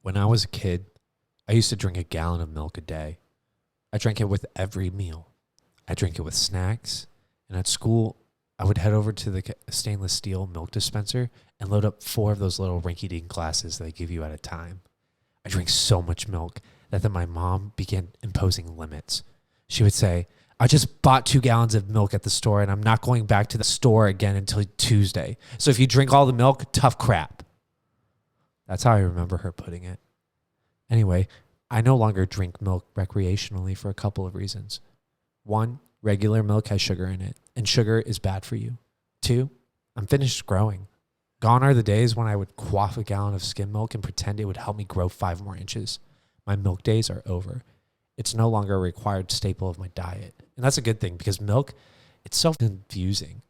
When I was a kid, I used to drink a gallon of milk a day. I drank it with every meal. I drank it with snacks. And at school, I would head over to the stainless steel milk dispenser and load up 4 of those little rinky-dink glasses they give you at a time. I drank so much milk that then my mom began imposing limits. She would say, I just bought 2 gallons of milk at the store and I'm not going back to the store again until Tuesday. So if you drink all the milk, tough crap. That's how I remember her putting it. Anyway, I no longer drink milk recreationally for a couple of reasons. 1, regular milk has sugar in it, and sugar is bad for you. 2, I'm finished growing. Gone are the days when I would quaff a gallon of skim milk and pretend it would help me grow 5 more inches. My milk days are over. It's no longer a required staple of my diet. And that's a good thing because milk, it's so confusing.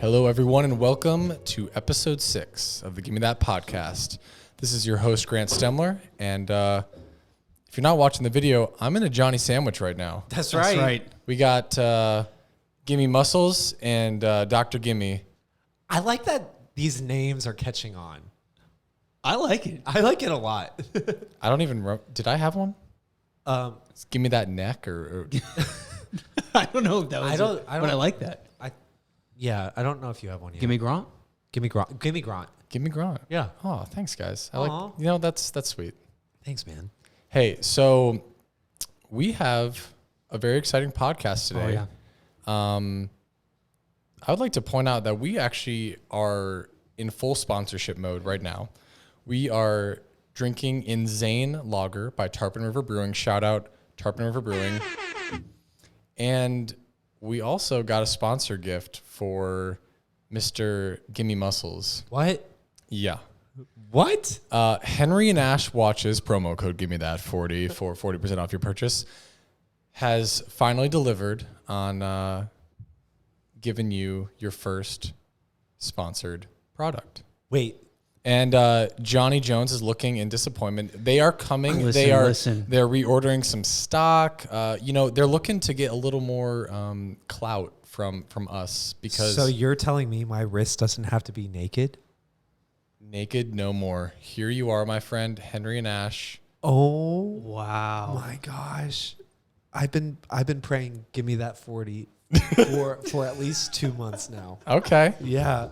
Hello, everyone, and welcome to episode 6 of the Gimme That podcast. This is your host, Grant Stemler, and if you're not watching the video, I'm in a Johnny sandwich right now. That's right. We got Gimme Muscles and Dr. Gimme. I like that these names are catching on. I like it. I like it a lot. I don't even did I have one? Gimme That neck or I don't know if that was but I like that. Yeah, I don't know if you have one yet. Gimme Graunt? Gimme Graunt. Gimme Graunt. Gimme Graunt. Yeah. Oh, thanks, guys. I Aw. like. That's sweet. Thanks, man. Hey, so we have a very exciting podcast today. Oh, yeah. I would like to point out that we actually are in full sponsorship mode right now. We are drinking Insane Lager by Tarpon River Brewing. Shout out Tarpon River Brewing. And we also got a sponsor gift for Mr. Gimme Muscles. What? Yeah. What? Henry and Ash watches, promo code Gimme That 40 for 40% off your purchase, has finally delivered on giving you your first sponsored product. Wait. And Johnny Jones is looking in disappointment. They are coming. They're reordering some stock. They're looking to get a little more clout from us because. So you're telling me my wrist doesn't have to be naked? Naked, no more. Here you are, my friend, Henry and Ash. Oh Wow. my gosh. I've been praying give me that 40 for at least 2 months now. Okay. Yeah.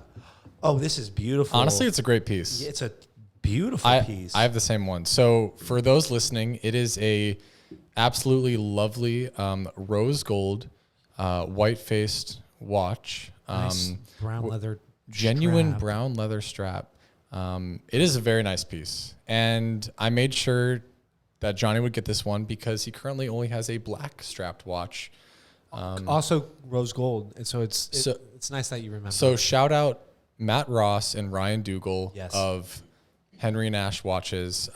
Oh, this is beautiful. Honestly, it's a great piece. It's a beautiful piece. I have the same one. So for those listening, it is a absolutely lovely rose gold, white-faced watch. Nice brown leather genuine strap. brown leather strap. It is a very nice piece. And I made sure that Johnny would get this one because he currently only has a black strapped watch. Also rose gold. And so it's nice that you remember. So shout out Matt Ross and Ryan Dougal Yes. of Henry and Ash Watches.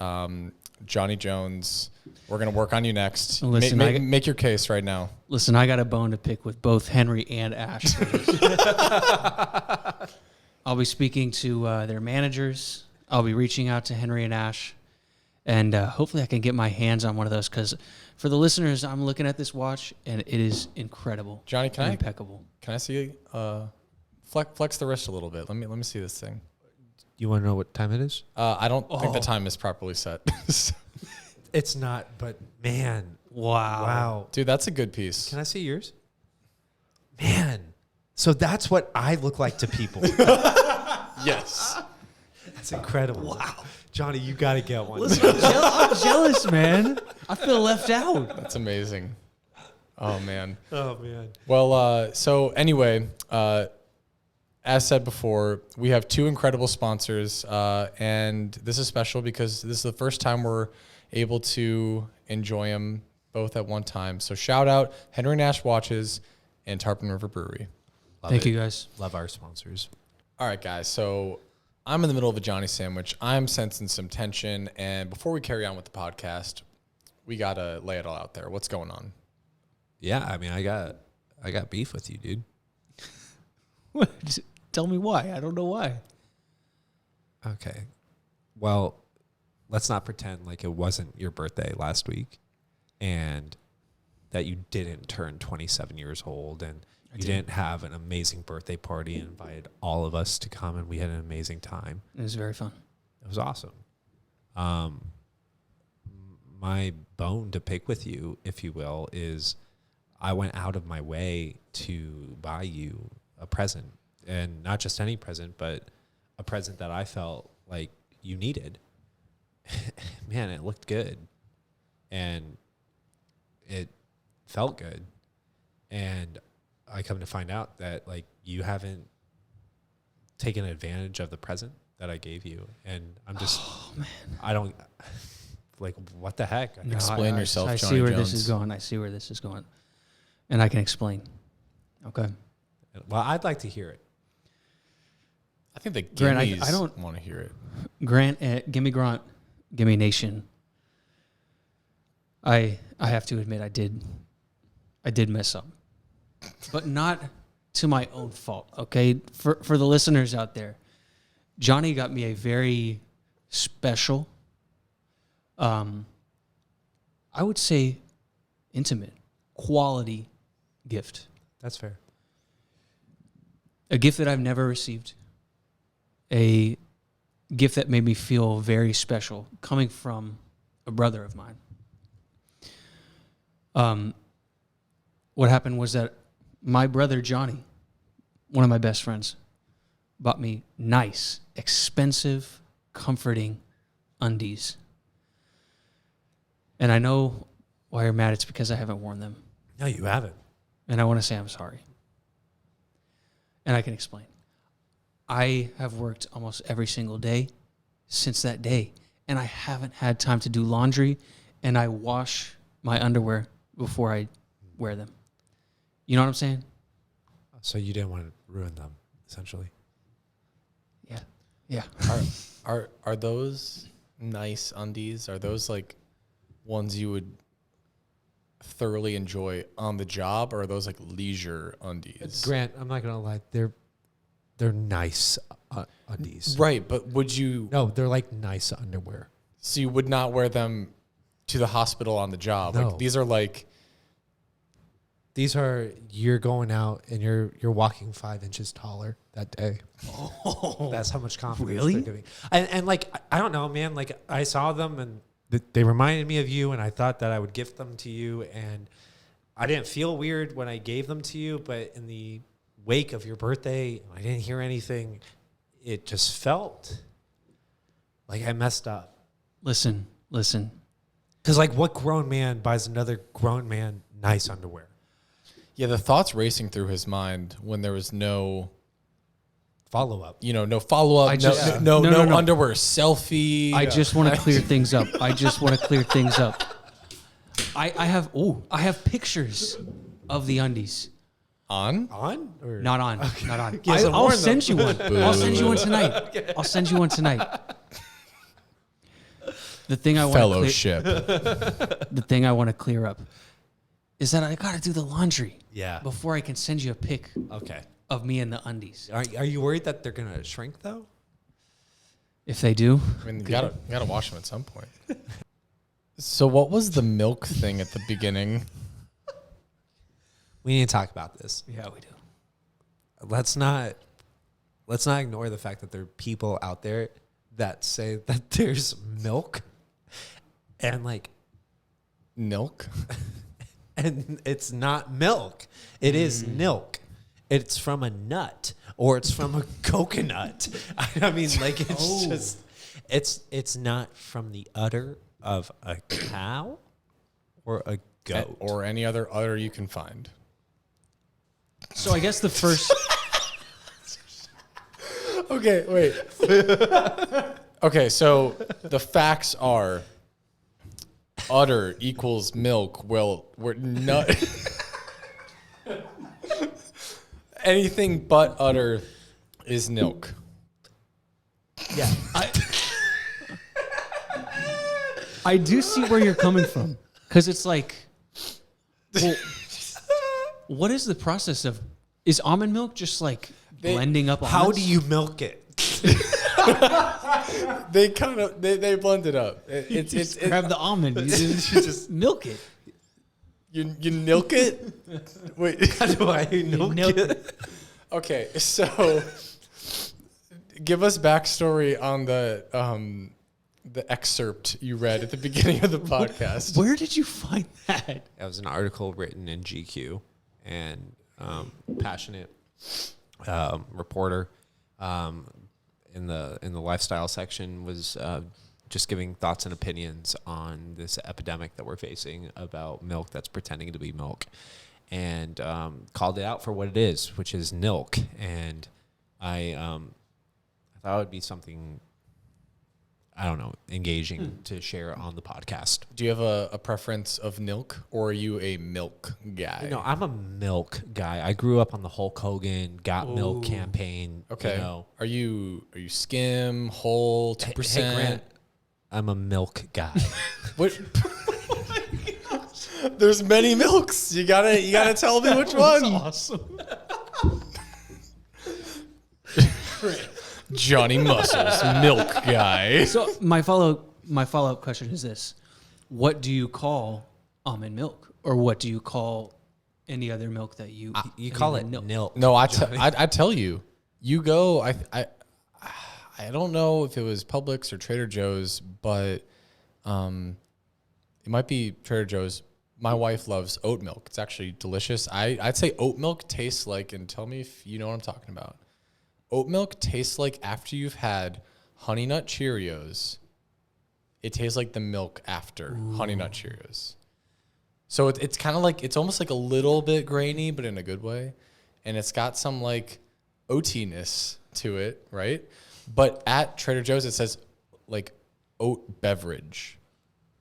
Johnny Jones, we're going to work on you next. Listen, make your case right now. Listen, I got a bone to pick with both Henry and Ash. I'll be speaking to their managers. I'll be reaching out to Henry and Ash. And hopefully I can get my hands on one of those because for the listeners, I'm looking at this watch and it is incredible. Johnny, impeccable. Can I see flex the wrist a little bit? Let me see this thing. You want to know what time it is? I don't think the time is properly set. It's not, but man. Wow. Dude, that's a good piece. Can I see yours? Man. So that's what I look like to people. Yes. That's incredible. Wow. Johnny, you got to get one. Listen, I'm jealous, man. I feel left out. That's amazing. Oh, man. Oh, man. Well, so anyway, as said before, we have 2 incredible sponsors, and this is special because this is the first time we're able to enjoy them both at one time. So shout out Henry Nash Watches and Tarpon River Brewery. Thank you, guys. Love our sponsors. All right, guys. So I'm in the middle of a Johnny sandwich. I'm sensing some tension, and before we carry on with the podcast, we gotta lay it all out there. What's going on? Yeah, I mean, I got beef with you, dude. What? Tell me why. I don't know why. Okay. Well, let's not pretend like it wasn't your birthday last week and that you didn't turn 27 years old and you didn't have an amazing birthday party and invited all of us to come and we had an amazing time. It was very fun. It was awesome. My bone to pick with you, if you will, is I went out of my way to buy you a present, and not just any present, but a present that I felt like you needed. Man, it looked good and it felt good. And I come to find out that like you haven't taken advantage of the present that I gave you. And I'm just, I don't like, what the heck? No, Explain yourself, I Johnny see where Jones. this is going. I see where this is going. And I can explain. Okay. Well, I'd like to hear it. I think the Grant, Gimmies I don't want to hear it. Grant, Gimme Graunt, Gimme Nation. I have to admit I did mess up, but not to my own fault. Okay, for the listeners out there, Johnny got me a very special, I would say, intimate, quality gift. That's fair. A gift that I've never received. A gift that made me feel very special, coming from a brother of mine. What happened was that my brother Johnny, one of my best friends, bought me nice, expensive, comforting undies. And I know why you're mad. It's because I haven't worn them. No, you haven't. And I want to say I'm sorry. And I can explain. I have worked almost every single day since that day, and I haven't had time to do laundry, and I wash my underwear before I wear them. You know what I'm saying? So you didn't want to ruin them, essentially. Yeah. Yeah. Are those nice undies? Are those like ones you would thoroughly enjoy on the job, or are those like leisure undies? Grant, I'm not gonna lie, they're nice undies. Right, but would you? No, they're like nice underwear. So you would not wear them to the hospital on the job? No. Like these are like. These are, you're going out and you're walking 5 inches taller that day. Oh, That's how much confidence really? they're giving. And like, I don't know, man. Like, I saw them and they reminded me of you, and I thought that I would gift them to you. And I didn't feel weird when I gave them to you, but in the wake of your birthday, I didn't hear anything. It just felt like I messed up. Listen. Because, like, what grown man buys another grown man nice underwear? Yeah, the thoughts racing through his mind when there was no Follow up. no follow up, no underwear selfie. I just want to clear things up. I have pictures of the undies. On? Or? Not on. Not on. He hasn't I'll worn them. send you one. I'll send you one tonight. Okay. I'll send you one tonight. The thing I want Fellowship. the thing I want to clear up is that I got to do the laundry. Yeah. Before I can send you a pic Okay. of me in the undies. Are you worried that they're going to shrink, though? If they do, I mean, you gotta wash them at some point. So what was the milk thing at the beginning? We need to talk about this. yeah, we do. Let's not ignore the fact that there are people out there that say that there's milk and like Milk? and it's not milk. It is milk. It's from a nut or it's from a coconut. I mean, like it's just it's not from the udder of a cow or a goat Or any other udder you can find. So I guess the first. Okay, wait. Okay, so the facts are udder equals milk. Well, we're not. Anything but udder is milk. Yeah. I do see where you're coming from. Because it's like, well, what is the process of? Is almond milk just like blending up? How almonds? do you milk it? They kind of they blend it up. It's grab the almond? You just milk it. you milk it. Wait, How do I milk it? okay, so give us backstory on the excerpt you read at the beginning of the podcast. Where did you find that? That was an article written in GQ, and passionate reporter in the lifestyle section was just giving thoughts and opinions on this epidemic that we're facing about milk that's pretending to be milk, and called it out for what it is, which is milk. And I thought it would be something, I don't know, engaging to share on the podcast. Do you have a preference of milk, or are you a milk guy? No, I'm a milk guy. I grew up on the Hulk Hogan Got Milk campaign. Okay. You know. Are you skim, whole, 2%? Hey, Grant, I'm a milk guy. What? There's many milks. You gotta tell me which one. Awesome. Johnny Muscles, milk guy. So my follow-up question is this: what do you call almond milk, or what do you call any other milk that you You call it milk. No, I tell you. You go. I don't know if it was Publix or Trader Joe's, but it might be Trader Joe's. My wife loves oat milk. It's actually delicious. I'd say oat milk tastes like, and tell me if you know what I'm talking about. Oat milk tastes like after you've had Honey Nut Cheerios. It tastes like the milk after Honey Nut Cheerios. So it's kind of like, it's almost like a little bit grainy, but in a good way. And it's got some like oatiness to it, right? But at Trader Joe's, it says like oat beverage.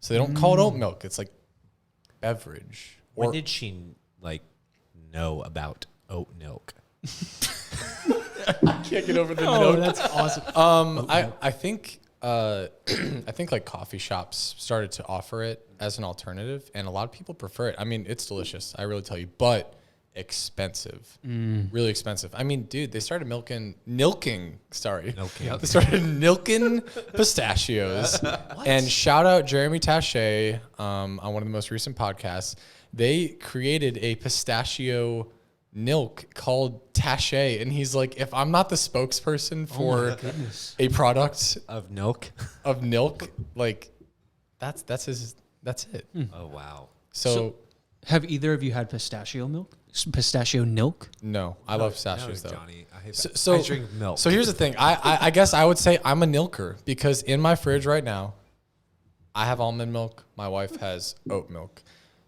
So they don't call it oat milk. It's like beverage. When did she like know about oat milk? Can't get over the Oh, milk. that's awesome. I think like coffee shops started to offer it as an alternative, and a lot of people prefer it. I mean, it's delicious. I really tell you, but expensive, really expensive. I mean, dude, they started milking. Sorry, they started milking pistachios. And shout out Jeremy Taché on one of the most recent podcasts. They created a pistachio milk called Taché, and he's like, if I'm not the spokesperson for a product Of milk? of milk, like that's it. Oh, wow. So Have either of you had pistachio milk? Pistachio milk? no, I love pistachios though. Johnny. I hate So I drink milk. So here's the thing. I guess I would say I'm a nilker, because in my fridge right now, I have almond milk. My wife has oat milk.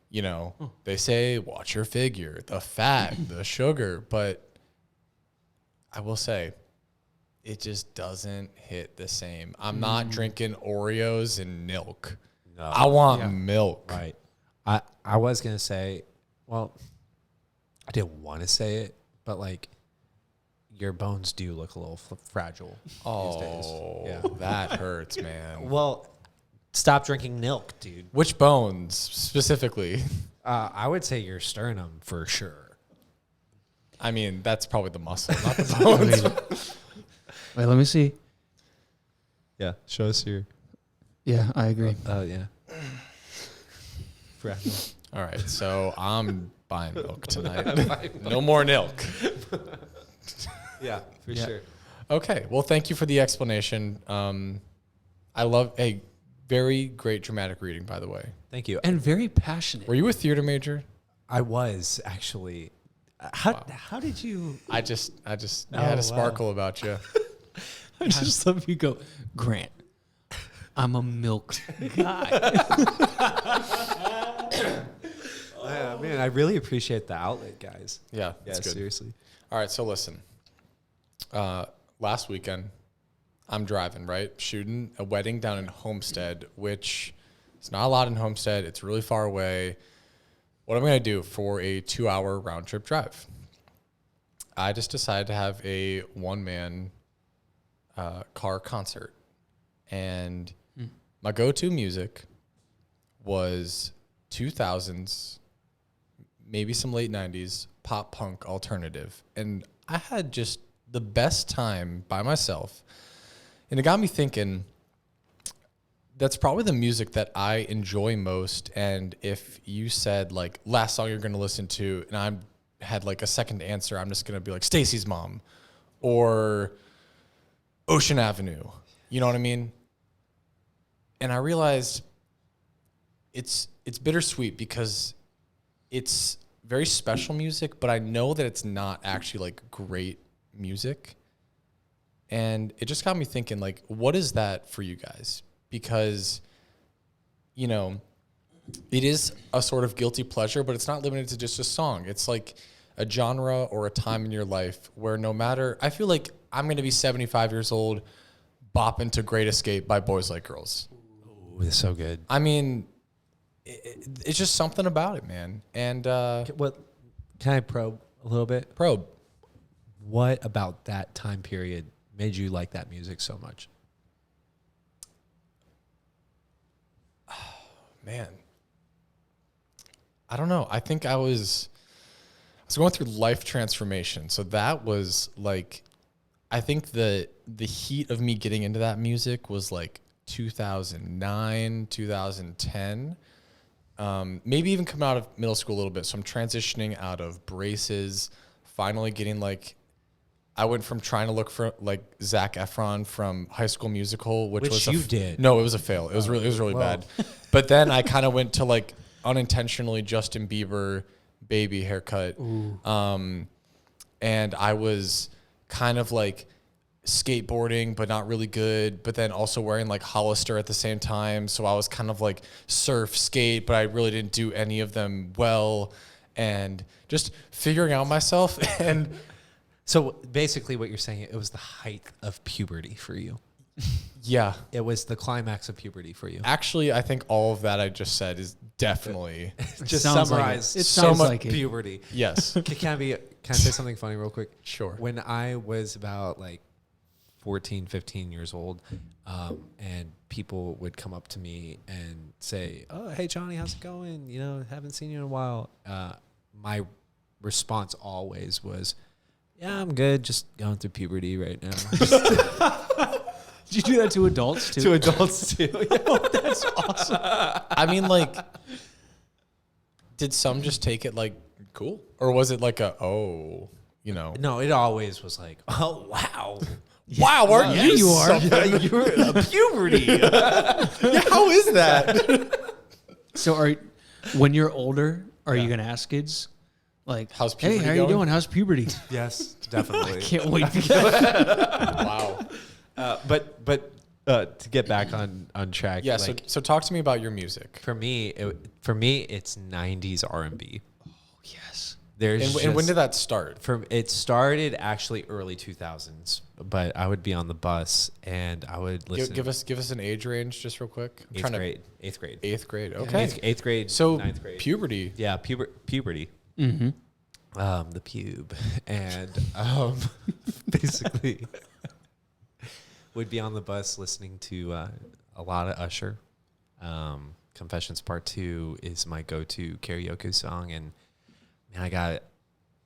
You know, they say watch your figure, the fat, the sugar, but I will say it just doesn't hit the same. I'm not drinking Oreos and milk. No. I want milk. Right. I was going to say, well, I didn't want to say it, but like your bones do look a little fragile these days. Oh, Yeah. that hurts, man. Well, stop drinking milk, dude. Which bones specifically? I would say your sternum for sure. I mean, that's probably the muscle, not the bones. Wait, let me see. Yeah. Show us your. Yeah, I agree. Oh, yeah. Fragile. All right, so I'm buying milk tonight. No more milk. Yeah, for Yeah. sure. Okay, well, thank you for the explanation. I love a very great dramatic reading, by the way. Thank you. And very passionate. Were you a theater major? I was actually. How did you? I just you had Oh, wow. a sparkle about you. I just love you go, Grant, I'm a milk guy. Man, I really appreciate the outlet, guys. Yeah, Yeah, that's good. seriously. All right, so listen. Last weekend, I'm driving, right? Shooting a wedding down in Homestead, which is not a lot in Homestead. It's really far away. What am I going to do for a 2-hour round trip drive? I just decided to have a one-man car concert. And my go-to music was 2000s, maybe some late 90s pop punk alternative. And I had just the best time by myself. And it got me thinking, that's probably the music that I enjoy most. And if you said like last song you're going to listen to, and I had like a second answer, I'm just going to be like Stacy's Mom or Ocean Avenue. You know what I mean? And I realized it's bittersweet because it's very special music, but I know that it's not actually like great music. And it just got me thinking, like, what is that for you guys? Because, you know, it is a sort of guilty pleasure, but it's not limited to just a song. It's like a genre or a time in your life where no matter, I feel like I'm going to be 75 years old, bopping to Great Escape by Boys Like Girls. Ooh, it's so good. I mean, it's just something about it, man. And Can I probe a little bit? probe. What about that time period made you like that music so much? Man, I don't know. I think I was going through life transformation. So that was like, I think the heat of me getting into that music was like 2009, 2010. Maybe even come out of middle school a little bit. So I'm transitioning out of braces, finally getting like, I went from trying to look for like Zac Efron from High School Musical, which was you did. No, it was a fail. It was really bad. But then I kind of went to like unintentionally Justin Bieber baby haircut. And I was kind of like skateboarding, but not really good, but then also wearing like Hollister at the same time. So I was kind of like surf, skate, but I really didn't do any of them well, and just figuring out myself. And So basically what you're saying, it was the height of puberty for you. yeah, It was the climax of puberty for you. actually, I think all of that I just said is definitely Just sounds like summarize it. It so sounds much like it. puberty. yes. Can I say something funny real quick? Sure. When I was about like 14, 15 years old, and people would come up to me and say, "Oh, hey, Johnny, how's it going? You know, haven't seen you in a while." My response always was, "Yeah, I'm good. Just going through puberty right now." Did you do that to adults too? To adults too. That's awesome. I mean, like, did some just take it like cool, or was it like you know? No, it always was like, "Oh, wow." Wow, aren't Yeah, you? you are. You're a puberty. Yeah, how is that? So when you're older, are you gonna ask kids like, How's "Hey, puberty how are you going?" doing? How's puberty?" Yes, definitely. Can't wait to get. Wow. But to get back on track, Yeah. like, So talk to me about your music. for me, it's 90s R&B. Yes. And when did that start? It started actually early 2000s, but I would be on the bus and I would listen. Give us an age range just real quick. I'm trying to- Eighth grade. Eighth grade. Okay. Eighth grade. So ninth grade. puberty. Yeah, puberty. Mm-hmm. The pube, and basically would be on the bus listening to a lot of Usher. Confessions Part 2 is my go-to karaoke song, and man,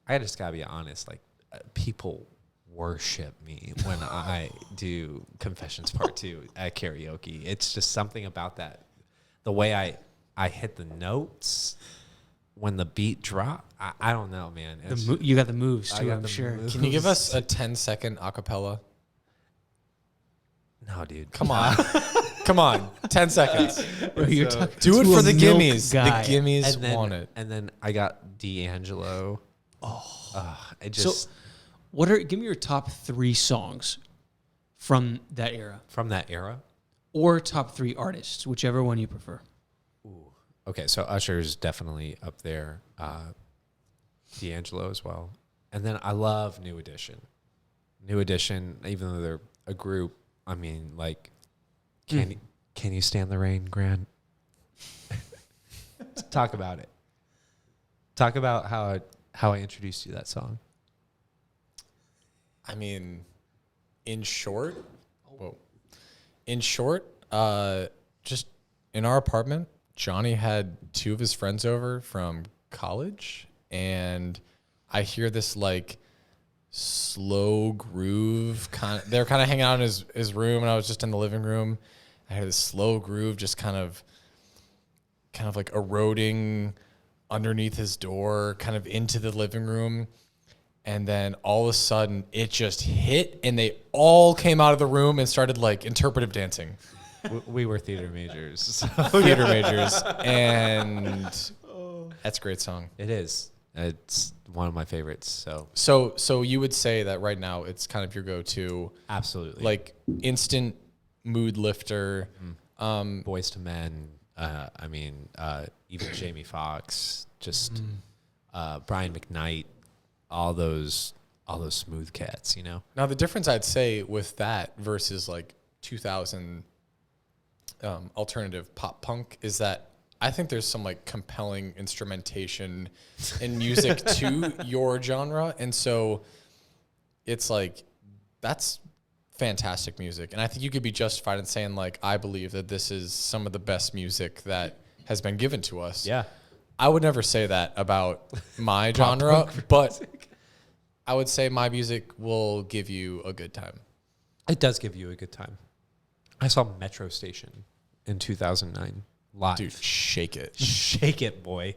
I just gotta be honest. Like, people worship me when I do Confessions Part 2 at karaoke. It's just something about that, the way I hit the notes when the beat drop. I don't know, man. You got the moves I too, got I'm the sure. moves. Can you give us a 10-second acapella? No, dude. Come on. Come on. 10 seconds. Bro, you're talking Do it to for a the milk gimmies. guy. The gimmies want it. And then I got D'Angelo. It So, just give me your top 3 songs from that era, from that era. or top 3 artists, whichever one you prefer. Okay, so Usher's definitely up there. D'Angelo as well. And then I love New Edition. New Edition, even though they're a group, I mean, like, can you stand the rain, Grant? Talk about it. Talk about how I introduced you to that song. I mean, in short, just in our apartment, Johnny had two of his friends over from college, and I hear this like slow groove they're kind of hanging out in his room, and I was just in the living room. I heard this slow groove just kind of like eroding underneath his door, kind of into the living room. And then all of a sudden it just hit, and they all came out of the room and started like interpretive dancing. We were theater majors. So. Theater majors. And that's a great song. It is. It's one of my favorites. So you would say that right now it's kind of your go-to, Absolutely. like instant mood lifter. Boys to Men. Even Jamie Foxx, just Brian McKnight, all those smooth cats, you know. Now the difference I'd say with that versus like 2000 alternative pop punk is that I think there's some like compelling instrumentation and music to your genre, and so it's like that's fantastic music. And I think you could be justified in saying like, I believe that this is some of the best music that has been given to us. Yeah. I would never say that about my genre, but I would say my music will give you a good time. It does give you a good time. I saw Metro Station in 2009 live. Dude, shake it. Shake it, boy.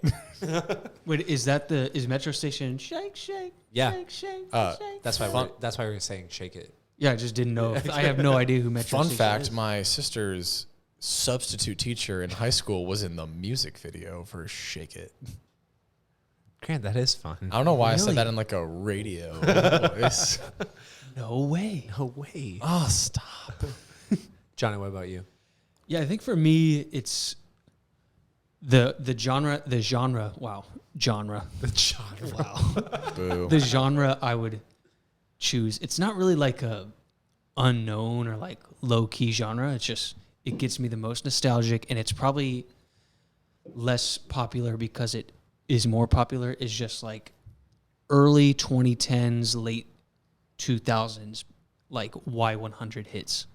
Wait, is Metro Station shake, shake, Yeah. shake, shake, shake? That's why we're saying shake it. Yeah, I just didn't know. I have no idea who Metro Fun Station fact, is. my sister's substitute teacher in high school was in the music video for Shake It. Grant, that is fun. I don't know why I Really? said that in like a radio voice. No way. No way. Oh, stop. Johnny, what about you? Yeah, I think for me it's the genre. Wow, genre. Wow. Boo. The genre I would choose. It's not really like a unknown or like low key genre. It's just it gets me the most nostalgic, and it's probably less popular because it is more popular. Is just like early 2010s, late 2000s, like Y100 hits.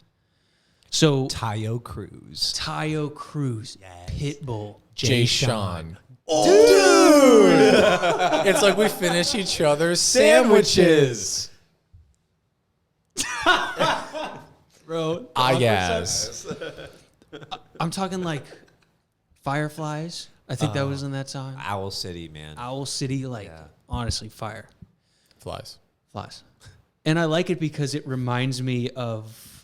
So Tayo Cruz. Tayo Cruz, Yes. Pitbull, Jay Sean. Dude! It's like we finish each other's sandwiches. bro. Yes. I'm talking like Fireflies. I think that was in that song. Owl City, man. Owl City, like Yeah. honestly, fire. Flies. And I like it because it reminds me of,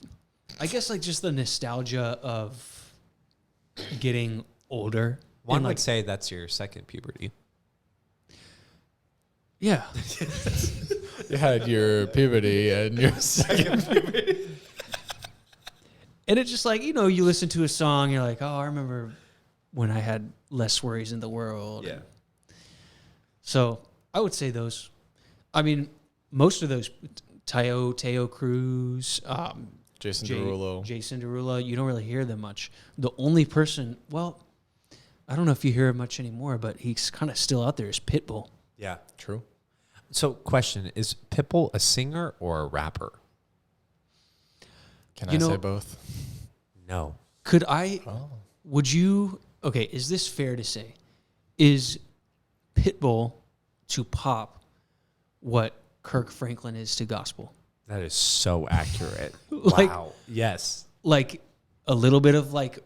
I guess, like just the nostalgia of getting older. One and would like, say that's your second puberty. yeah, You had your puberty and your second puberty. and it's just like, you know, you listen to a song, you're like, oh, I remember when I had less worries in the world. Yeah. So I would say those. I mean, most of those, Teo Cruz, Jason Derulo. Jason Derulo, you don't really hear them much. The only person, well, I don't know if you hear him much anymore, but he's kind of still out there, is Pitbull. Yeah. True. So, question, is Pitbull a singer or a rapper? Can You I know- say both? No. Would you, okay, is this fair to say? Is Pitbull to pop what Kirk Franklin is to gospel? That is so accurate. Like- wow. Yes. Like a little bit of like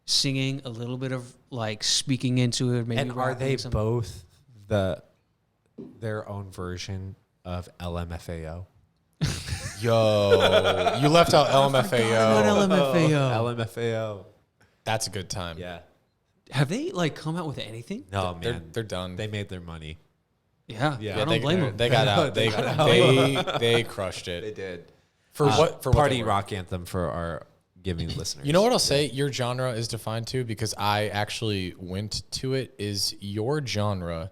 singing, a little bit of like speaking into it, maybe. And are they rapping some- both their own version of LMFAO? Yo, you left out Not LMFAO. LMFAO. LMFAO. That's a good time. Yeah. Have they like come out with anything? No, man. They're done. They made their money. Yeah, Yeah, I don't blame them. They got out. They They got out. they crushed it. did. For what? For what Party they were. rock anthem for our giving listeners. You know what I'll say? Your genre is defined too, because I actually went to it. Is your genre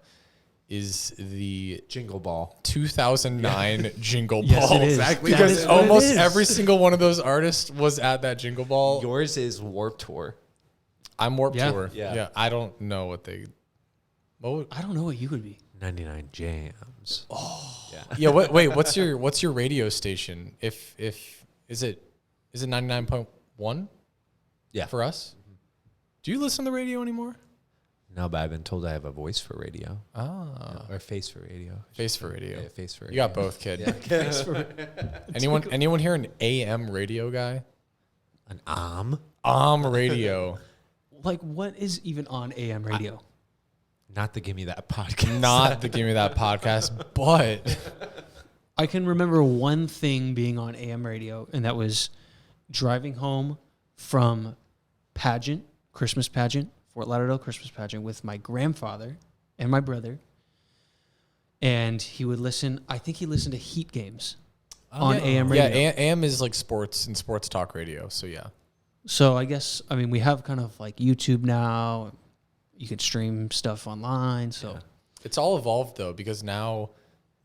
is the Jingle Ball. 2009 Jingle Yes, Ball. it is. Exactly. That Because is what it almost is. every single one of those artists was at that Jingle Ball. Yours is Warped Tour. I'm Warped Yeah. Tour. Yeah. I don't know what they. What? I don't know what you would be. 99 Jams. Yeah. Wait. What's your radio station? If is it 99.1? Yeah. For us. Do you listen to the radio anymore? No, but I've been told I have a voice for radio. Oh. Or face for radio. Face for radio. Yeah, face for radio. You got both, kid. Yeah. Anyone here an AM radio guy? An AM? Radio. Like, what is even on AM radio? Not the Gimme That podcast. Not the Gimme That podcast, but I can remember one thing being on AM radio, and that was driving home from Christmas pageant, Fort Lauderdale Christmas pageant, with my grandfather and my brother. And he would listen, I think he listened to Heat games on AM radio. Yeah, AM is like sports and sports talk radio, so yeah. So I guess, I mean, we have kind of like YouTube now. You can stream stuff online, so. Yeah. It's all evolved, though, because now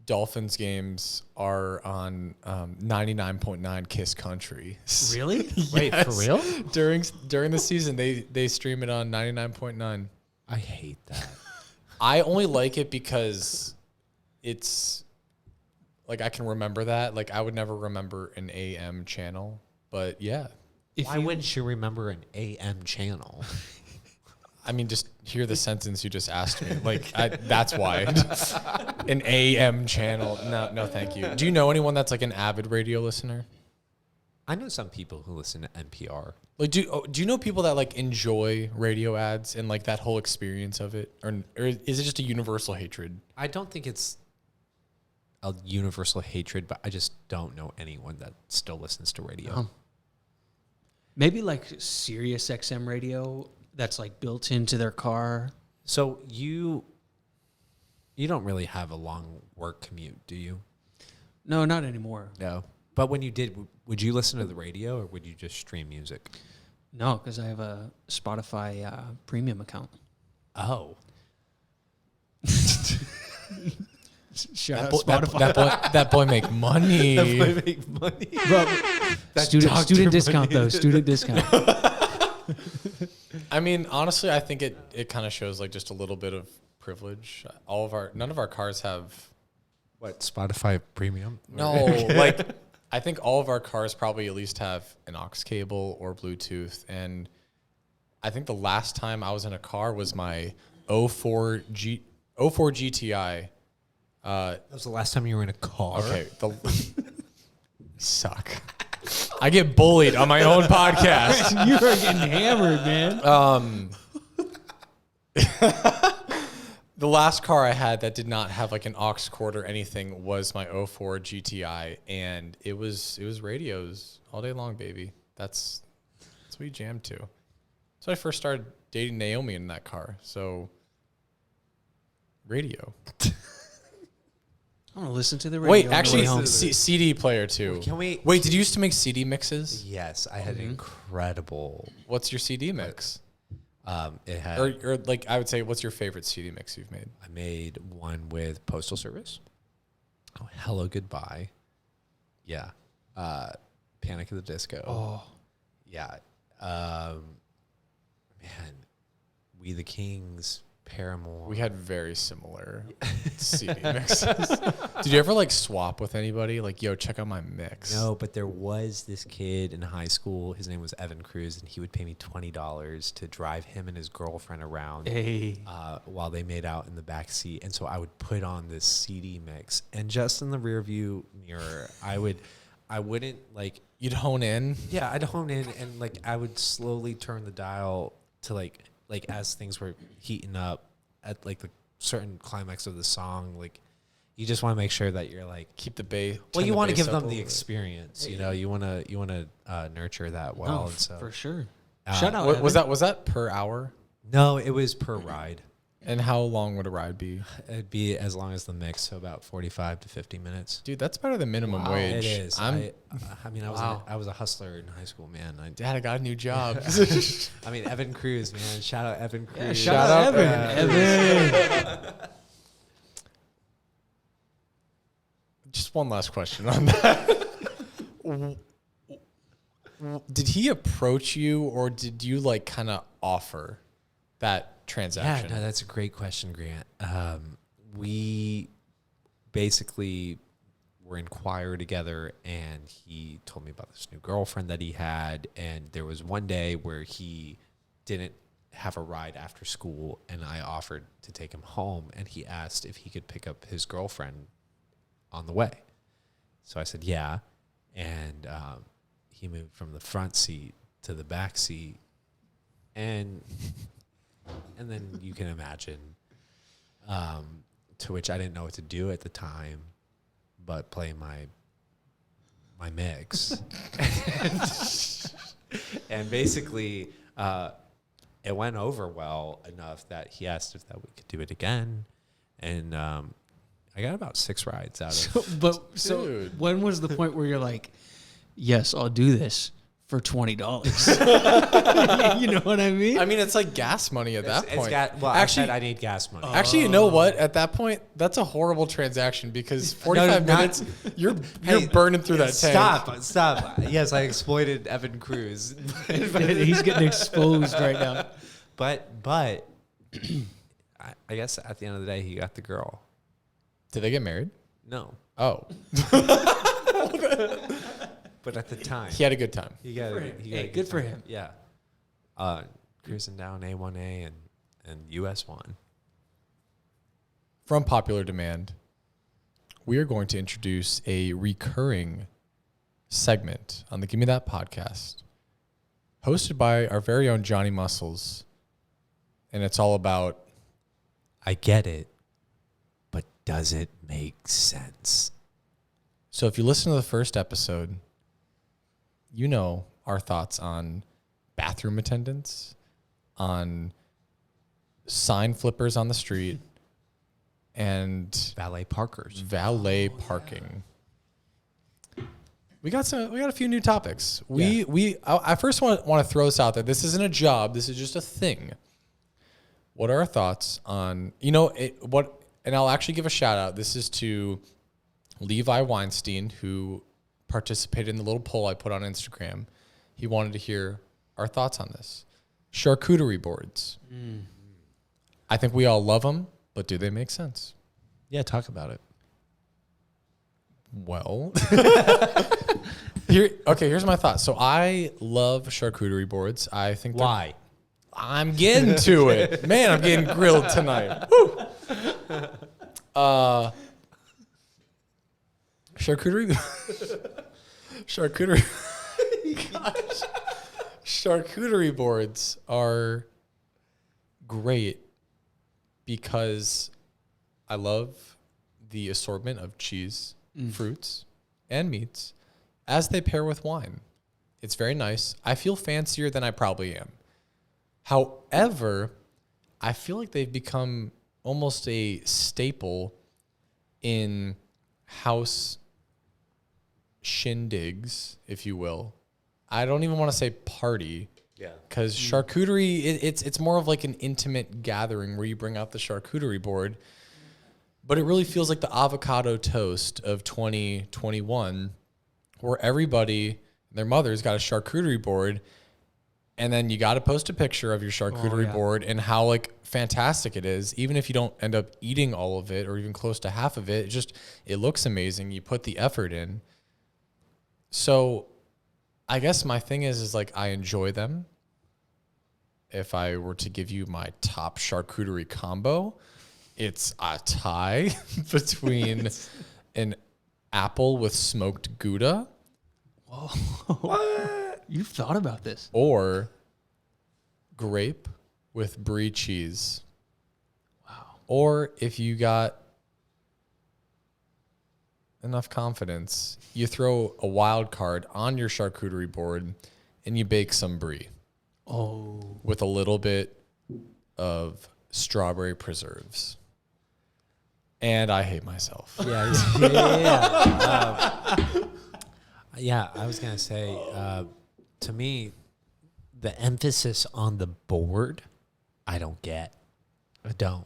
Dolphins games are on 99.9 Kiss Country. Really? Wait, for real? During the season, they stream it on 99.9. I hate that. I only like it because it's like I can remember that. Like I would never remember an AM channel, but yeah. Why wouldn't you remember an AM channel? I mean, just hear the sentence you just asked me. Like that's why. An AM channel. No, thank you. Do you know anyone that's like an avid radio listener? I know some people who listen to NPR. Like, do you know people that like enjoy radio ads and like that whole experience of it, or is it just a universal hatred? I don't think it's a universal hatred, but I just don't know anyone that still listens to radio. Maybe like Sirius XM radio that's like built into their car. So you don't really have a long work commute, do you? No, not anymore. No. But when you did, would you listen to the radio or would you just stream music? No, because I have a Spotify premium account. Oh. Shout out Spotify. That boy make money. Make money. Student discount though. Student discount. I mean, honestly, I think it kind of shows like just a little bit of privilege. None of our cars have. What, Spotify Premium? No, like I think all of our cars probably at least have an aux cable or Bluetooth. And I think the last time I was in a car was my 04 GTI. That was the last time you were in a car. Okay, suck. I get bullied on my own podcast. You are getting hammered, man. The last car I had that did not have like an aux cord or anything was my 04 GTI, and it was radios all day long, baby. That's what we jammed to. So I first started dating Naomi in that car. So radio. I want to listen to the radio. Wait, on the way actually, home. CD player too. Can we? Wait, did you used to make CD mixes? Yes, I had incredible. What's your CD mix? It had. Or like I would say, what's your favorite CD mix you've made? I made one with Postal Service. Oh, Hello Goodbye. Yeah. Panic at the Disco. Oh, Yeah. Man, We the Kings, Paramore. We had very similar CD mixes. Did you ever like swap with anybody? Like, yo, check out my mix. No, but there was this kid in high school. His name was Evan Cruz, and he would pay me $20 to drive him and his girlfriend around hey. while they made out in the back seat. And so I would put on this CD mix, and just in the rear view mirror, I wouldn't like. You'd hone in. Yeah, I'd hone in, and like I would slowly turn the dial to like as things were heating up at like the certain climax of the song. Like you just want to make sure that you're like Keep the bass. well, you want to give them the the experience. You know, you want to nurture that well. No, and so for sure. uh, Shout out. Was Evan. that per hour? no, it was per ride. And how long would a ride be? It'd be as long as the mix, so about 45 to 50 minutes. Dude, that's better than minimum wage. It is. I mean, Wow. I was a hustler in high school, man. Dad, I got a new job. I mean, Evan Cruz, man. Shout out Evan Cruz. Yeah, shout out Evan. Evan. Just one last question on that. Did he approach you, or did you like kind of offer that transaction? Yeah, no, that's a great question, Grant. We basically were in choir together, and he told me about this new girlfriend that he had, and there was one day where he didn't have a ride after school, and I offered to take him home, and he asked if he could pick up his girlfriend on the way. So I said, yeah. And he moved from the front seat to the back seat. And then you can imagine, to which I didn't know what to do at the time, but play my mix. And basically, it went over well enough that he asked if that we could do it again. And I got about 6 rides out of it. So when was the point where you're like, yes, I'll do this for $20? You know what I mean? I mean, it's like gas money at that point. Well, actually, I need gas money. Actually, you know what? At that point, that's a horrible transason because 45 minutes, you're burning through that tank. Stop. Yes, I exploited Evan Cruz. He's getting exposed right now. But I guess at the end of the day, he got the girl. Did they get married? No. Oh. But at the time, He had a good time. he got a Good for him. Yeah. Cruising down A1A and US 1. From popular demand, we are going to introduce a recurring segment on the Gimme That podcast, hosted by our very own Gimme Muscles. And it's all about, I get it, but does it make sense? so if you listen to the first episode, you know our thoughts on bathroom attendants, on sign flippers on the street, and Valet parkers. valet parking. We got a few new topics. I first want to throw this out there. This isn't a job. This is just a thing. What are our thoughts on, and I'll actually give a shout out. This is to Levi Weinstein, who participated in the little poll I put on Instagram. He wanted to hear our thoughts on this. Charcuterie boards. I think we all love them, but do they make sense? Yeah, talk about it. Well, here's my thought. So I love charcuterie boards. I think Why? I'm getting to it. Man, I'm getting grilled tonight. Woo. Charcuterie charcuterie boards are great because I love the assortment of cheese, fruits, and meats as they pair with wine. It's very nice. I feel fancier than I probably am. However, I feel like they've become almost a staple in house shindigs, if you will. I don't even want to say party. Yeah. Because charcuterie, it's more of like an intimate gathering where you bring out the charcuterie board. But it really feels like the avocado toast of 2021, where everybody and their mother's got a charcuterie board, and then you got to post a picture of your charcuterie board and how like fantastic it is. Even if you don't end up eating all of it or even close to half of it, it looks amazing. You put the effort in. So I guess my thing is like I enjoy them. If I were to give you my top charcuterie combo, it's a tie between an apple with smoked Gouda. Whoa. What? You've thought about this. Or grape with brie cheese. Wow. Or if you got enough confidence, you throw a wild card on your charcuterie board and you bake some brie. Oh. With a little bit of strawberry preserves. And I hate myself. Yeah. Yeah, I was going to say, to me, the emphasis on the board, I don't get. I don't.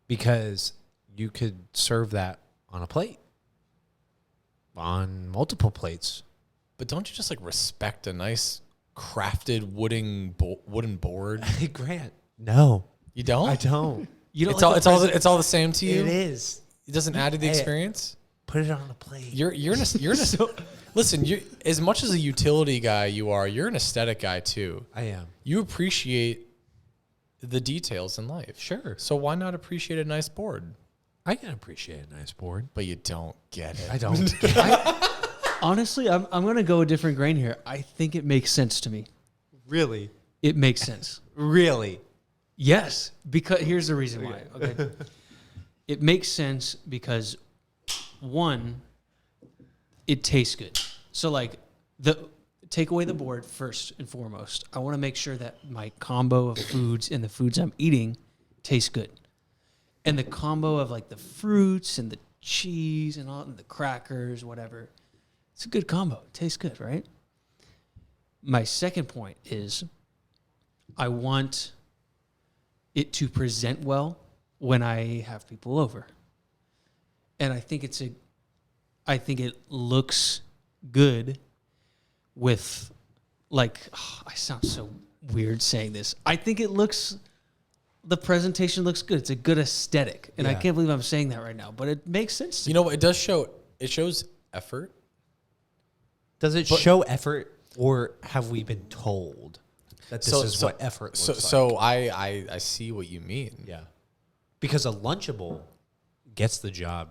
Because you could serve that on a plate, on multiple plates. But don't you just like respect a nice crafted wooden board? Hey, Grant. No. You don't? I don't. You don't It's all the same to you? It is. It doesn't add to the experience? Put it on a plate. You're listen, as much as a utility guy you are, you're an aesthetic guy too. I am. You appreciate the details in life. Sure. So why not appreciate a nice board? I can appreciate a nice board. But you don't get it. I don't. Honestly, I'm going to go a different grain here. I think it makes sense to me. Really? It makes sense. Really? Yes, because here's the reason why. Okay. It makes sense because one, it tastes good. So like take away the board first and foremost. I want to make sure that my combo of foods and the foods I'm eating taste good. And the combo of like the fruits and the cheese and all and the crackers, whatever. It's a good combo. It tastes good, right? My second point is I want it to present well when I have people over. And I think it looks good with I sound so weird saying this. I think the presentation looks good. It's a good aesthetic. And I can't believe I'm saying that right now, but it makes sense to me. You know what? It shows effort. Does it show effort, or have we been told that this is what effort looks like? So I see what you mean. Yeah. Because a Lunchable gets the job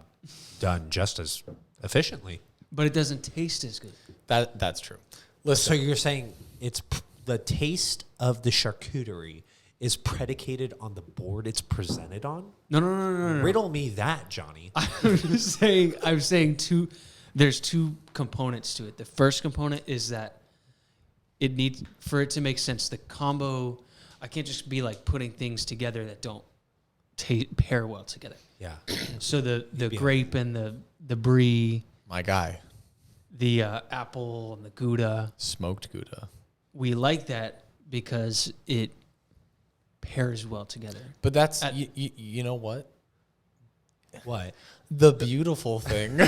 done just as efficiently. But it doesn't taste as good. That's true. Listen. So you're saying the taste of the charcuterie is predicated on the board it's presented on? No. Riddle me that, Johnny. I'm saying there's two components to it. The first component is that it needs, for it to make sense, the combo, I can't just be like putting things together that don't pair well together. Yeah. So the grape and the brie, My guy. the apple and the Gouda, Smoked Gouda. we like that because it pairs well together. But that's, you know what? What? The beautiful thing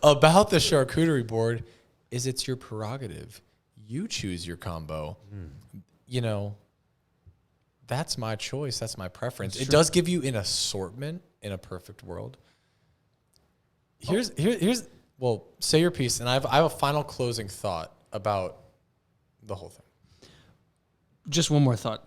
about the charcuterie board is it's your prerogative. You choose your combo. You know, that's my choice. That's my preference. It does give you an assortment in a perfect world. Here's well, say your piece, and I have a final closing thought about the whole thing. Just one more thought.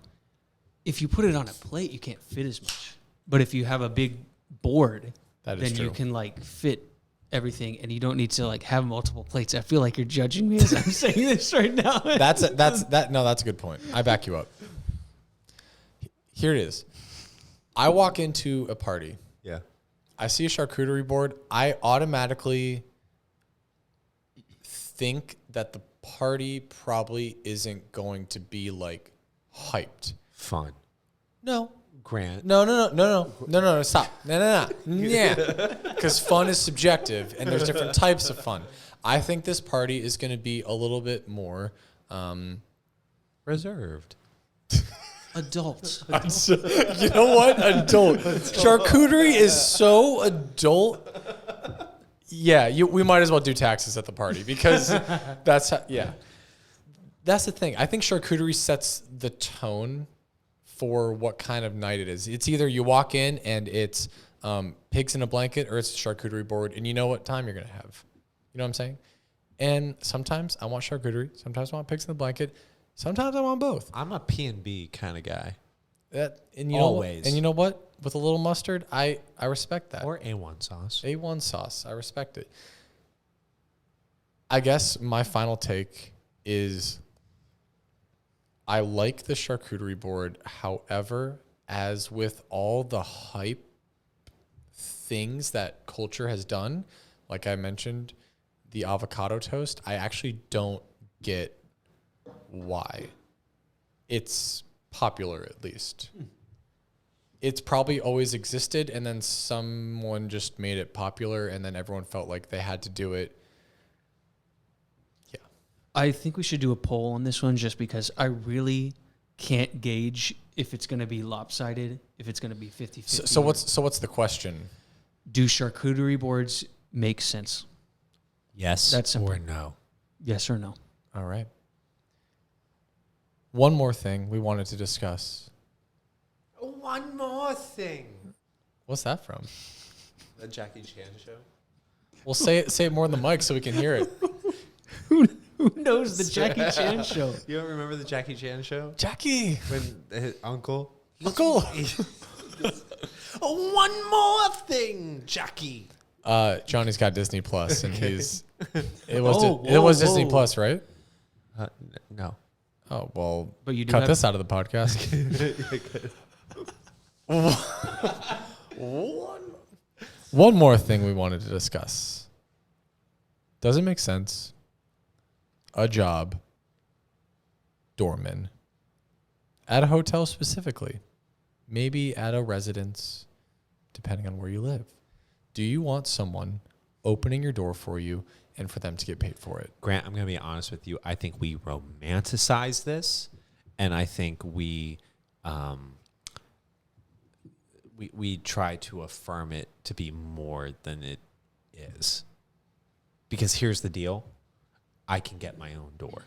If you put it on a plate, you can't fit as much. But if you have a big board, That is then true. you can like fit everything, and you don't need to like have multiple plates. I feel like you're judging me as I'm saying this right now. That's a good point. I back you up. Here it is. I walk into a party. Yeah. I see a charcuterie board. I automatically think that the party probably isn't going to be like hyped. Fun. No. Grant. No, stop. No. Yeah. Because fun is subjective and there's different types of fun. I think this party is going to be a little bit more Reserved. Adult. you know what? Adult. Charcuterie is so adult. Yeah, we might as well do taxes at the party because that's the thing. I think charcuterie sets the tone for what kind of night it is. It's either you walk in and it's pigs in a blanket or it's a charcuterie board and you know what time you're going to have. You know what I'm saying? And sometimes I want charcuterie. Sometimes I want pigs in the blanket. Sometimes I want both. I'm a P&B kind of guy. Always. And you know what? With a little mustard, I respect that. Or A1 sauce. A1 sauce. I respect it. I guess my final take is I like the charcuterie board. However, as with all the hype things that culture has done, like I mentioned, the avocado toast, I actually don't get why. It's popular, at least. It's probably always existed, and then someone just made it popular, and then everyone felt like they had to do it. Yeah. I think we should do a poll on this one just because I really can't gauge if it's going to be lopsided, if it's going to be 50-50. So what's the question? Do charcuterie boards make sense? Yes That's simple. or no. Yes or no? All right. One more thing we wanted to discuss. One more thing. What's that from? The Jackie Chan show. Well, say it more in the mic so we can hear it. Who Who knows the Jackie Chan show? You don't remember the Jackie Chan show? Jackie, When his uncle. Uncle. Oh, one more thing, Jackie. Johnny's got Disney Plus, and he's. It Oh, was whoa, Disney whoa. Plus, right? No. Oh well, But you do cut have- this out of the podcast. One more thing we wanted to discuss. Does it make sense? A job, doorman, at a hotel specifically, maybe at a residence, depending on where you live. Do you want someone opening your door for you and for them to get paid for it? Grant, I'm going to be honest with you. I think we romanticize this, and I think we try to affirm it to be more than it is. Because here's the deal. I can get my own door.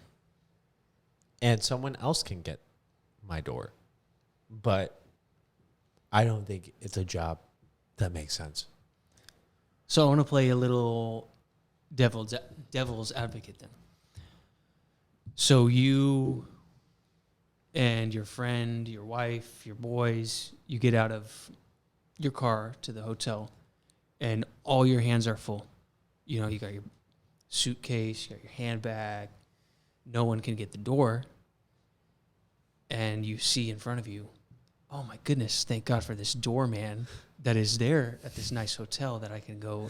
And someone else can get my door. But I don't think it's a job that makes sense. So I want to play a little devil's advocate then. So you and your friend, your wife, your boys, you get out of your car to the hotel, and all your hands are full. You know, you got your suitcase, you got your handbag. No one can get the door. And you see in front of you, oh my goodness, thank God for this doorman that is there at this nice hotel that I can go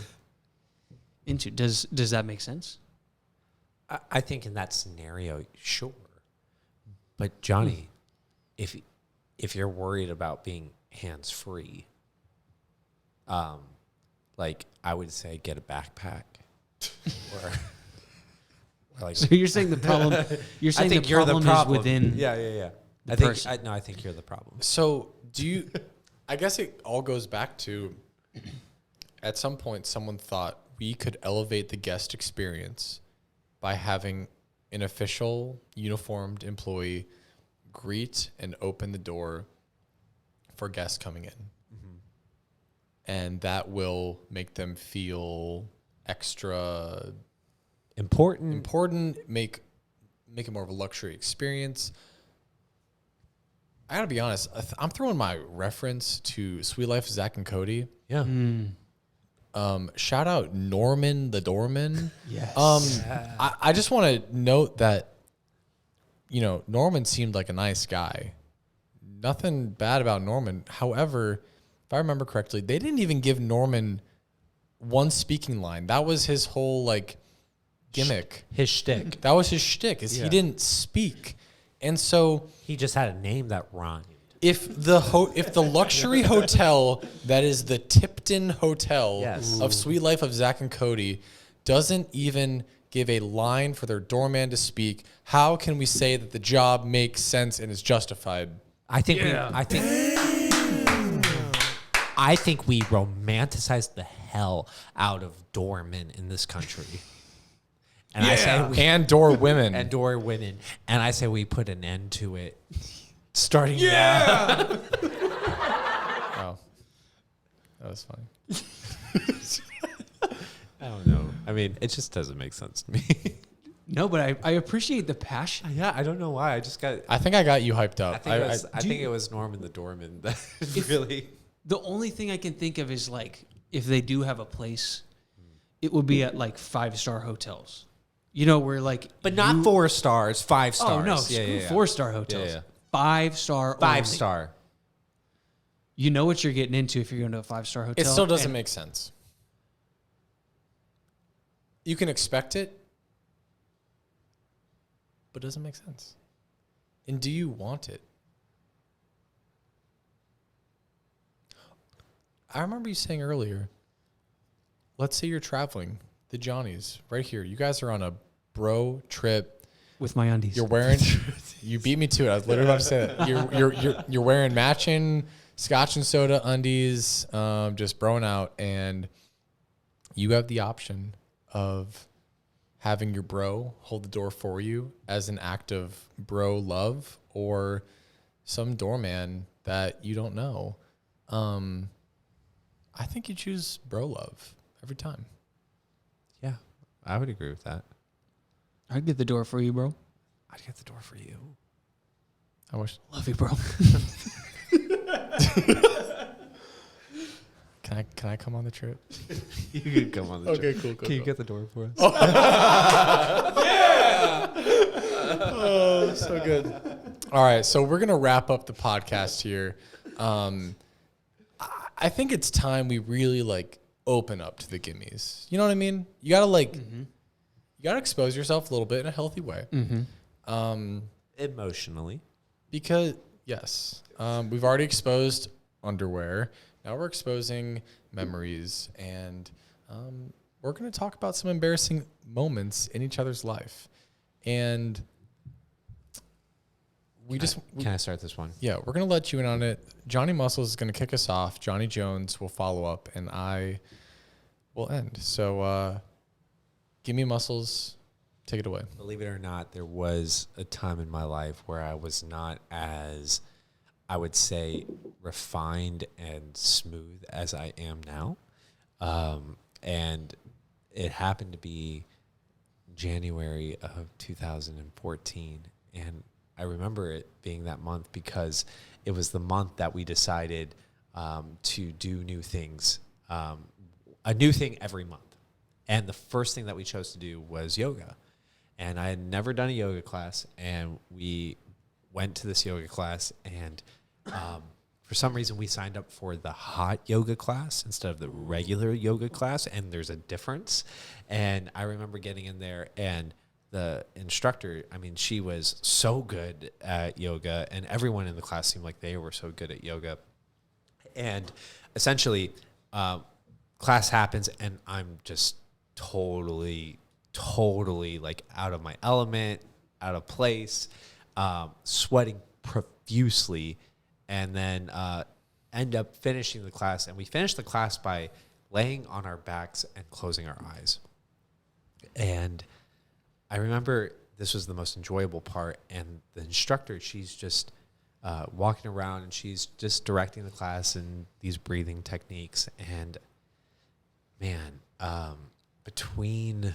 into. Does that make sense? I think in that scenario, sure. But Johnny, if you're worried about being hands-free, like I would say get a backpack. or like So you're saying the problem? You're saying I think the you're problem, the problem. is within? Yeah. the I think person. I think you're the problem. So do you, I guess it all goes back to, at some point someone thought we could elevate the guest experience by having an official uniformed employee greet and open the door for guests coming in. And that will make them feel extra important, make it more of a luxury experience. I gotta be honest, I'm throwing my reference to Sweet Life of Zach and Cody. Yeah. Shout out Norman the doorman. Yes. I just want to note that, you know, Norman seemed like a nice guy. Nothing bad about Norman. However, if I remember correctly, they didn't even give Norman one speaking line. That was his whole like gimmick. His shtick. That was his shtick, is Yeah. he didn't speak. And so He just had a name that rhymed. if the luxury hotel that is the Tipton Hotel Yes. of Sweet Life of Zach and Cody doesn't even give a line for their doorman to speak, how can we say that the job makes sense and is justified? I think we romanticize the hell out of doormen in this country. And I say we, And door women. and door women. And I say we put an end to it starting now. Oh, that was funny. I don't know. I mean, it just doesn't make sense to me. No, but I appreciate the passion. Yeah, I don't know why. I just got. I think I got you hyped up. I think it was Norman the doorman that really. The only thing I can think of is like if they do have a place, it would be at like 5-star hotels. You know, where like But not 4 stars, 5 stars. Oh no, Yeah, screw 4-star hotels. Yeah. 5-star. 5 only. star. You know what you're getting into if you're going to a 5-star hotel. It still doesn't and make sense. You can expect it, but it doesn't make sense. And do you want it? I remember you saying earlier, let's say you're traveling, the Johnnies, right here. You guys are on a bro trip. with my undies. You're wearing, you beat me to it. I was literally about to say that. You're wearing matching Scotch and soda undies, just broing out, and you have the option of having your bro hold the door for you as an act of bro love, or some doorman that you don't know. I think you choose bro love every time. Yeah, I would agree with that. I'd get the door for you, bro. I'd get the door for you. I wish. Love you, bro. Can I come on the trip? You can come on the Okay, trip. cool. Can you get the door for us? Oh, so good. All right, so we're gonna wrap up the podcast here. I think it's time we really like open up to the gimmies. You know what I mean? You gotta you gotta expose yourself a little bit in a healthy way. Emotionally. Because yes, we've already exposed underwear. Now we're exposing memories, and we're gonna talk about some embarrassing moments in each other's life. And Can I start this one? Yeah, we're going to let you in on it. Johnny Muscles is going to kick us off. Johnny Jones will follow up, and I will end. So, Gimme Muscles, take it away. Believe it or not, there was a time in my life where I was not as, I would say, refined and smooth as I am now. And it happened to be January of 2014. And I remember it being that month because it was the month that we decided to do new things, a new thing every month. And the first thing that we chose to do was yoga. And I had never done a yoga class, and we went to this yoga class, and for some reason we signed up for the hot yoga class instead of the regular yoga class, and there's a difference. And I remember getting in there, and the instructor, I mean, she was so good at yoga, and everyone in the class seemed like they were so good at yoga. And essentially, class happens, and I'm just totally like out of my element, out of place, sweating profusely, and then end up finishing the class. And we finished the class by laying on our backs and closing our eyes. And I remember this was the most enjoyable part, and the instructor, she's just walking around, and she's just directing the class and these breathing techniques. And man, between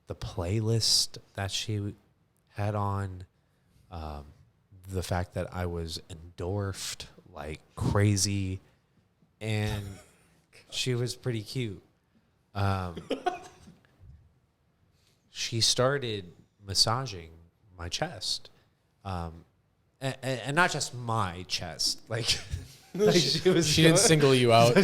the playlist that she had on, the fact that I was endorphed like crazy, and she was pretty cute. She started massaging my chest, and not just my chest. Like, like she didn't single you out.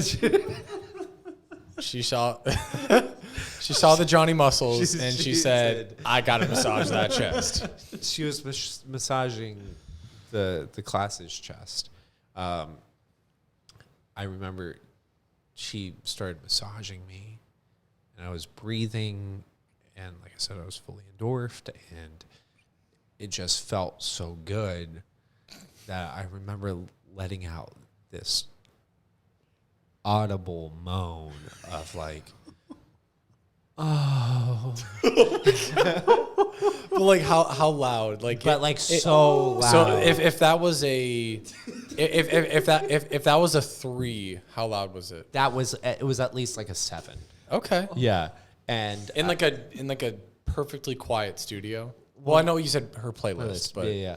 She saw the Johnny Muscles, and she said, "I gotta massage that chest." She was massaging the class's chest. I remember she started massaging me, and I was breathing. And like I said, I was fully endorphed, and it just felt so good that I remember letting out this audible moan of like, oh. But like how loud? Like, but like so loud. So if that was if that was a 3, how loud was it? It was at least like a 7. Okay. Yeah. And In like a perfectly quiet studio. Well, I know you said her playlist, but yeah.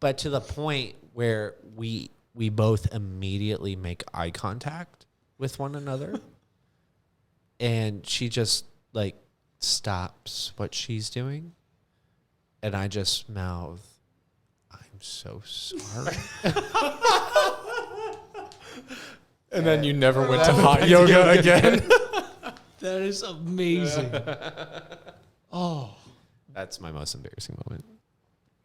But to the point where we both immediately make eye contact with one another, and she just like stops what she's doing, and I just mouth, "I'm so sorry." And then you never went to hot yoga again. That is amazing. Oh, That's my most embarrassing moment.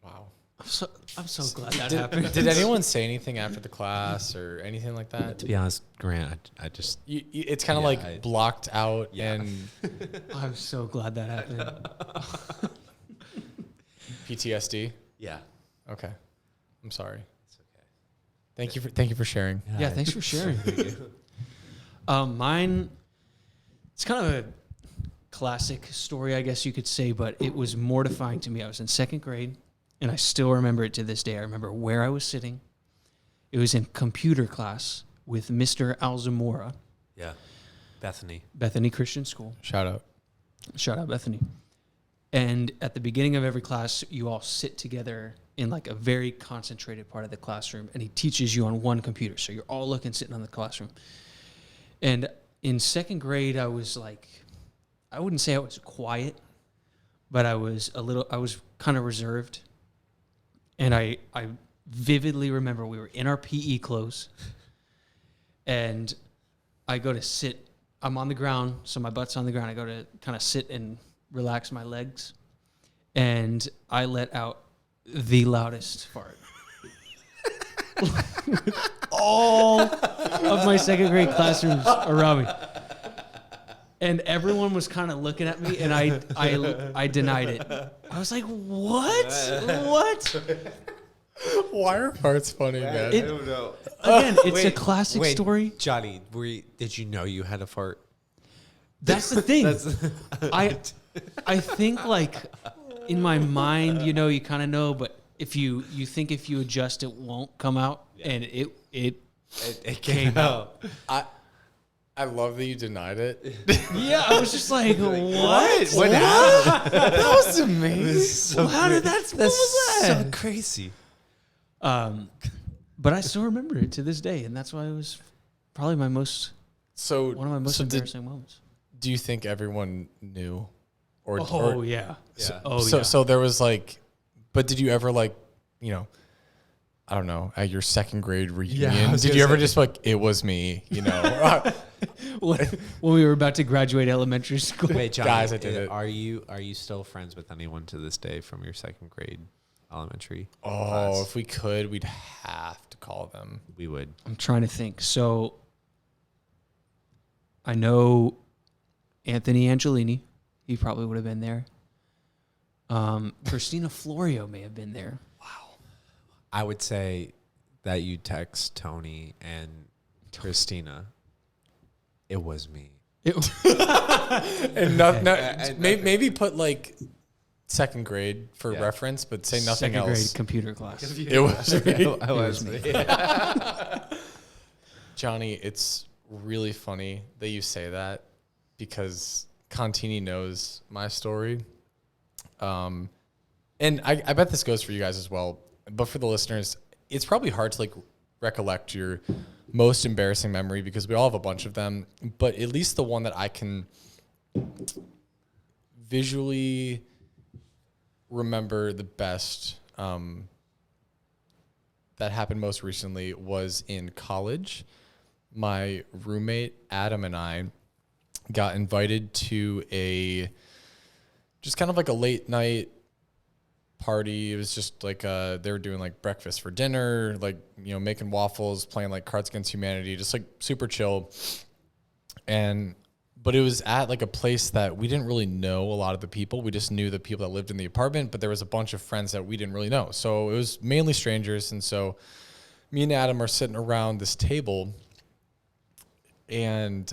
Wow. I'm so glad that happened. Did anyone say anything after the class or anything like that? To be honest, Grant, I just It's kind of like blocked out, and I'm so glad that happened. PTSD. yeah. Okay, I'm sorry. It's okay. Thank you for sharing. Yeah, thanks for sharing. Mine, it's kind of a classic story, I guess you could say, but it was mortifying to me. I was in 2nd grade, and I still remember it to this day. I remember where I was sitting. It was in computer class with Mr. Alzamora. Yeah. Bethany. Bethany Christian School. Shout out. Shout out, Bethany. And at the beginning of every class, you all sit together in like a very concentrated part of the classroom, and he teaches you on one computer. So you're all sitting on the classroom. And in second grade, I was like, I wouldn't say I was quiet, but I was kind of reserved. And I vividly remember we were in our PE clothes, and I go to sit. I'm on the ground, so my butt's on the ground. I go to kind of sit and relax my legs, and I let out the loudest fart. All of my second grade classrooms around me. And everyone was kind of looking at me, and I denied it. I was like, what? What? Why are farts funny, man? I don't know. Again, it's a classic story. Johnny, did you know you had a fart? That's the thing. I think like in my mind, you kind of know, but if you think if you adjust, it won't come out, and it came out. I love that you denied it. Yeah, I was just like, what? What happened? That was amazing. How did that? What was that? So crazy. But I still remember it to this day, and that's why it was probably one of my most embarrassing moments. Do you think everyone knew? Yeah. So there was like, but did you ever like, I don't know, at your second grade reunion, did you ever just like, it was me, when we were about to graduate elementary school? Wait, Johnny, Guys, I did it. Are you still friends with anyone to this day from your second grade elementary Oh, class? if we could, we'd have to call them. We would. I'm trying to think. So I know Anthony Angelini. He probably would have been there. Christina Florio may have been there. I would say that you text Tony and Christina. It was me. And maybe put like second grade for reference, but say nothing Second else. grade computer class. It was me. It was me. Johnny, it's really funny that you say that because Contini knows my story. And I bet this goes for you guys as well. But for the listeners, it's probably hard to like recollect your most embarrassing memory because we all have a bunch of them. But at least the one that I can visually remember the best that happened most recently was in college. My roommate, Adam, and I got invited to just kind of like a late night party. It was just like they were doing like breakfast for dinner, like, making waffles, playing like Cards Against Humanity, just like super chill. But it was at like a place that we didn't really know a lot of the people. We just knew the people that lived in the apartment, but there was a bunch of friends that we didn't really know. So it was mainly strangers. And so me and Adam are sitting around this table and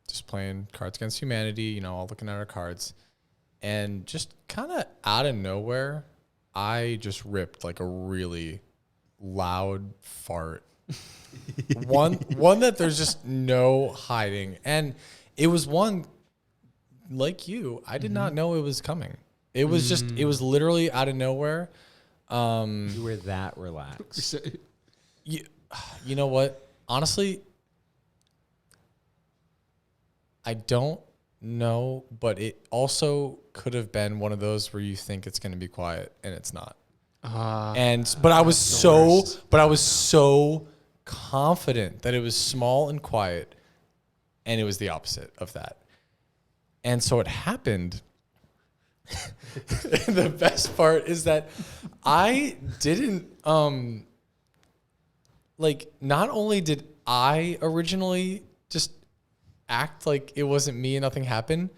just playing Cards Against Humanity, all looking at our cards. And just kind of out of nowhere, I just ripped like a really loud fart. one that there's just no hiding. And it was one, like you, I did not know it was coming. It was it was literally out of nowhere. You were that relaxed. You know what? Honestly, I don't know, but it also could have been one of those where you think it's going to be quiet and it's not. But I was so confident that it was small and quiet, and it was the opposite of that. And so it happened. The best part is that I didn't not only did I originally just act like it wasn't me and nothing happened,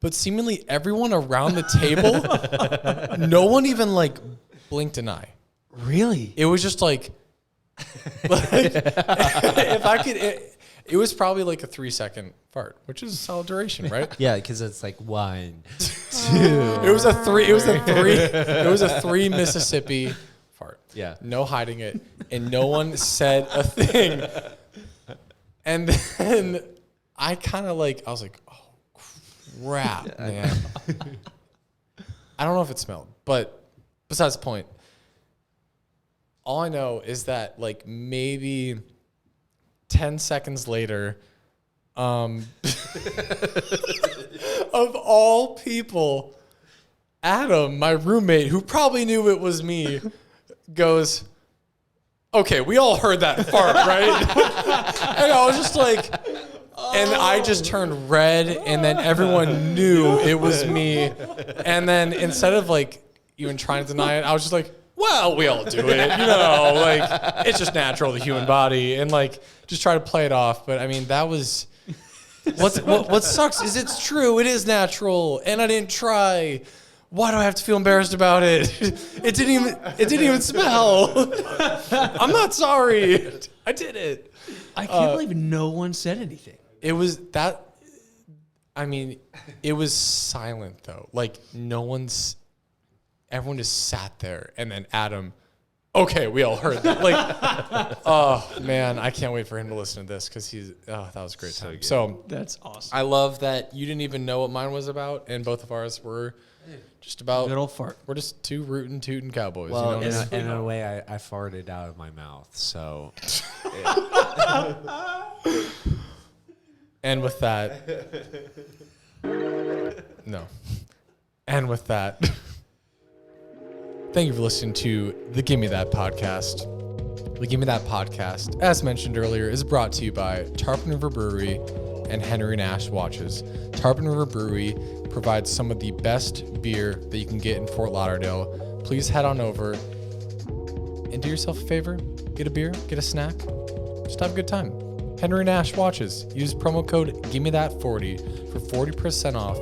but seemingly everyone around the table, no one even like blinked an eye. Really? It was just like if I could, it was probably like a 3-second fart, which is a solid duration, right? Yeah, because it's like 1, 2. It was a 3 Mississippi fart. Yeah. No hiding it. And no one said a thing. And then I was like, oh, crap, man. I don't know if it smelled, but besides the point, all I know is that like maybe 10 seconds later, of all people, Adam, my roommate, who probably knew it was me, goes, okay, we all heard that fart, right? And I was just like, and I just turned red, and then everyone knew it was me. And then instead of like even trying to deny it, I was just like, well, we all do it, you know, like it's just natural, the human body, and like just try to play it off. But I mean, that was what sucks is it's true, it is natural, and I didn't try. Why do I have to feel embarrassed about it? It didn't even smell. I'm not sorry. I did it. I can't believe no one said anything. It was that. I mean, it was silent though. Like everyone just sat there, and then Adam. Okay, we all heard that. Like, oh man, I can't wait for him to listen to this because that was a great time. So That's awesome. I love that you didn't even know what mine was about, and both of ours were just about Good old fart. We're just two rootin' tootin' cowboys. Well, you know? in a way, I farted out of my mouth. So, And with that, no. And with that, thank you for listening to the Gimme That podcast. The Gimme That podcast, as mentioned earlier, is brought to you by Tarpon River Brewery and Henry Nash Watches. Tarpon River Brewery provides some of the best beer that you can get in Fort Lauderdale. Please head on over and do yourself a favor. Get a beer, get a snack, just have a good time. Henry Nash Watches. Use promo code GimmeThat40 for 40% off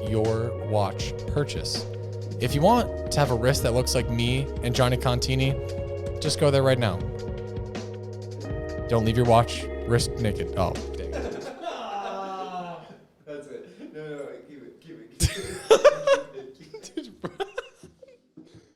your watch purchase. If you want to have a wrist that looks like me and Johnny Contini, just go there right now. Don't leave your watch wrist naked. Oh, dang. That's it. No, keep it.